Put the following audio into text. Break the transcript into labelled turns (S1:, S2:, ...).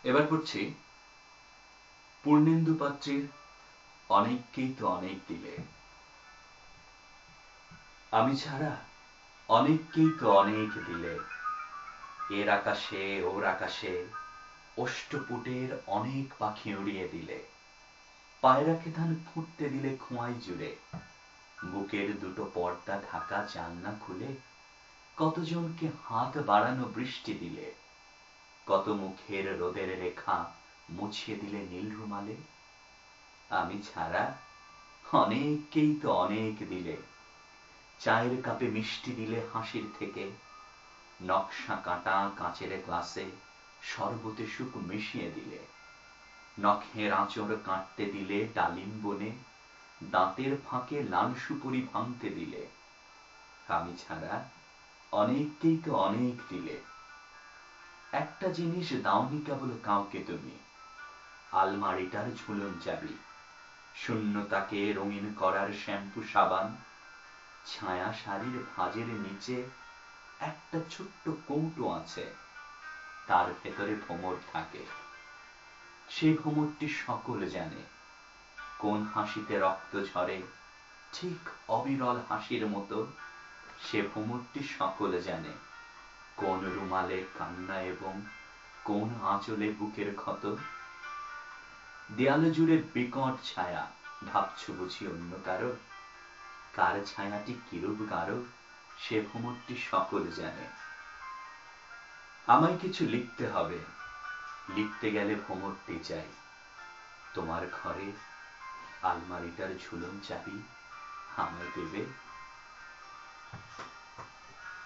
S1: এবার পড়ছি পূর্ণেন্দু পাত্রের অনেককেই তো অনেক দিলে। আমি ছাড়া অনেককেই তো অনেক দিলে, এর আকাশে ওর আকাশে অষ্টপুটের অনেক পাখি উড়িয়ে দিলে। পায়রাকে ধান ফুটতে দিলে খোঁয়াই জুড়ে, বুকের দুটো পর্দা ঢাকা জানলা খুলে কতজনকে হাত বাড়ানো বৃষ্টি দিলে। কত মুখের রোদের রেখা মুছিয়ে দিলে নীল রুমালে। আমি ছাড়া অনেককেই তো অনেক দিলে। চায়ের কাপে মিষ্টি দিলে হাসির থেকে, নকশা কাঁটা কাঁচের গ্লাসে শরবতে সুখ মিশিয়ে দিলে। নখের আঁচড় কাটতে দিলে ডালিম বনে, দাঁতের ফাঁকে লাল সুপুরি ভাঙতে দিলে। আমি ছাড়া অনেককেই তো অনেক দিলে। একটা জিনিস দাওনি কেবল কাউকে তুমি, আলমারিটার ঝুলন চাবি। শূন্যতাকে রঙিন করার শ্যাম্পু সাবান, ছায়া শাড়ির ভাঁজের নিচে একটা ছোট্ট কৌটো আছে, তার ভেতরে ভোমর থাকে। সে ভোমরটি সকলে জানে, কোন হাসিতে রক্ত ঝরে ঠিক অবিরল হাসির মতো। সে ভোমরটি সকলে জানে, কোন রুমালে কান্না এবং কোন আঁচলে বুকের ক্ষত। দেয়াল জুড়ে বিকট ছায়া, ভাবছ বুঝি অন্য কারো, কার ছায়াটি কিরূপ গাঢ় সে ভোমরটি সকলে জানে। আমায় কিছু লিখতে হবে, লিখতে গেলে ভোমরটি চাই। তোমার ঘরে আলমারিটার ঝুলন চাবি আমায় দেবে?